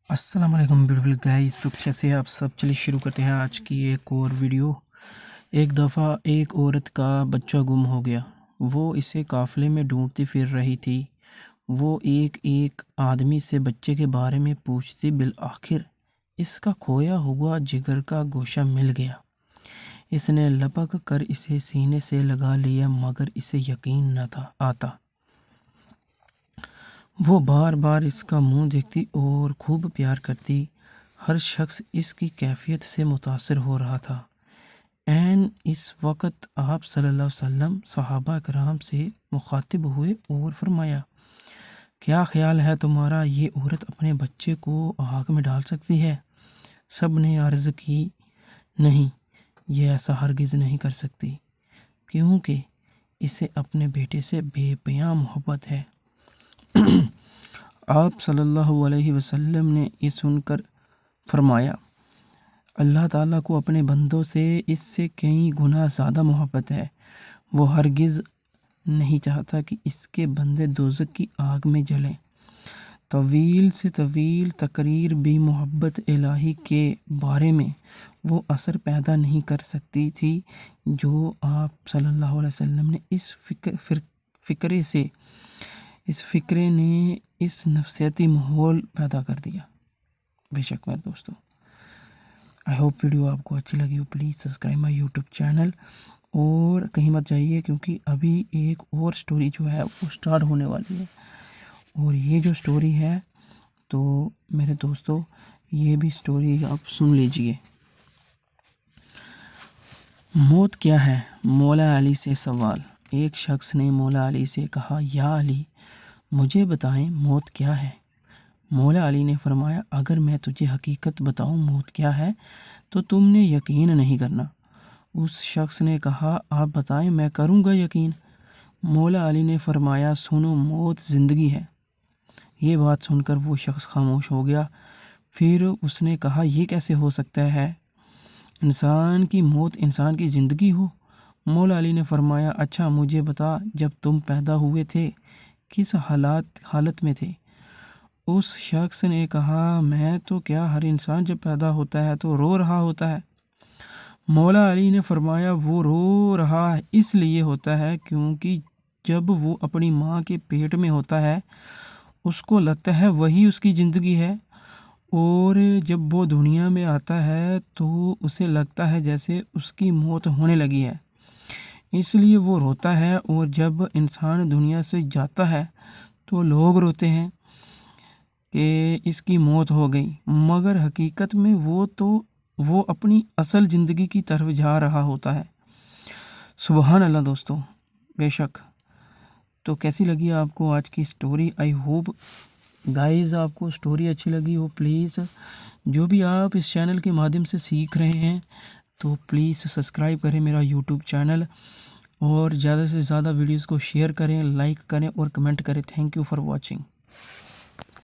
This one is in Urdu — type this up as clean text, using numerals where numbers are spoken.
السلام علیکم بیوٹیفل گائز، تو کیسے آپ سب؟ چلیے شروع کرتے ہیں آج کی ایک اور ویڈیو۔ ایک دفعہ ایک عورت کا بچہ گم ہو گیا۔ وہ اسے قافلے میں ڈھونڈتی پھر رہی تھی۔ وہ ایک ایک آدمی سے بچے کے بارے میں پوچھتی، بالآخر اس کا کھویا ہوا جگر کا گوشہ مل گیا۔ اس نے لپک کر اسے سینے سے لگا لیا، مگر اسے یقین نہ تھا آتا۔ وہ بار بار اس کا منہ دیکھتی اور خوب پیار کرتی۔ ہر شخص اس کی کیفیت سے متاثر ہو رہا تھا۔ عین اس وقت آپ صلی اللہ علیہ وسلم صحابہ کرام سے مخاطب ہوئے اور فرمایا، کیا خیال ہے تمہارا، یہ عورت اپنے بچے کو آگ میں ڈال سکتی ہے؟ سب نے عرض کی، نہیں، یہ ایسا ہرگز نہیں کر سکتی، کیونکہ اسے اپنے بیٹے سے بے پناہ محبت ہے۔ آپ صلی اللہ علیہ وسلم نے یہ سن کر فرمایا، اللہ تعالیٰ کو اپنے بندوں سے اس سے کئی گنا زیادہ محبت ہے۔ وہ ہرگز نہیں چاہتا کہ اس کے بندے دوزخ کی آگ میں جلیں۔ طویل سے طویل تقریر بھی محبت الہی کے بارے میں وہ اثر پیدا نہیں کر سکتی تھی جو آپ صلی اللہ علیہ وسلم نے اس فکرے نے اس نفسیاتی ماحول پیدا کر دیا۔ بے شک میرے دوستو، آئی ہوپ ویڈیو آپ کو اچھی لگی ہو۔ Please subscribe my YouTube channel اور کہیں مت جائیے، کیونکہ ابھی ایک اور سٹوری جو ہے وہ سٹارٹ ہونے والی ہے، اور یہ جو سٹوری ہے تو میرے دوستو یہ بھی سٹوری آپ سن لیجئے۔ موت کیا ہے؟ مولا علی سے سوال۔ ایک شخص نے مولا علی سے کہا، یا علی، مجھے بتائیں موت کیا ہے؟ مولا علی نے فرمایا، اگر میں تجھے حقیقت بتاؤں موت کیا ہے تو تم نے یقین نہیں کرنا۔ اس شخص نے کہا، آپ بتائیں، میں کروں گا یقین۔ مولا علی نے فرمایا، سنو، موت زندگی ہے۔ یہ بات سن کر وہ شخص خاموش ہو گیا۔ پھر اس نے کہا، یہ کیسے ہو سکتا ہے؟ انسان کی موت انسان کی زندگی ہو؟ مولا علی نے فرمایا، اچھا مجھے بتا، جب تم پیدا ہوئے تھے کس حالت میں تھے؟ اس شخص نے کہا، میں تو کیا، ہر انسان جب پیدا ہوتا ہے تو رو رہا ہوتا ہے۔ مولا علی نے فرمایا، وہ رو رہا اس لیے ہوتا ہے کیونکہ جب وہ اپنی ماں کے پیٹ میں ہوتا ہے اس کو لگتا ہے وہی اس کی زندگی ہے، اور جب وہ دنیا میں آتا ہے تو اسے لگتا ہے جیسے اس کی موت ہونے لگی ہے، اس لیے وہ روتا ہے۔ اور جب انسان دنیا سے جاتا ہے تو لوگ روتے ہیں کہ اس کی موت ہو گئی، مگر حقیقت میں وہ اپنی اصل زندگی کی طرف جا رہا ہوتا ہے۔ سبحان اللہ دوستو، بے شک۔ تو کیسی لگی آپ کو آج کی سٹوری؟ آئی ہوپ گائز آپ کو سٹوری اچھی لگی ہو۔ پلیز جو بھی آپ اس چینل کے مادھیم سے سیکھ رہے ہیں تو پلیز سبسکرائب کریں میرا یوٹیوب چینل، اور زیادہ سے زیادہ ویڈیوز کو شیئر کریں، لائک کریں اور کمنٹ کریں۔ Thank you for watching.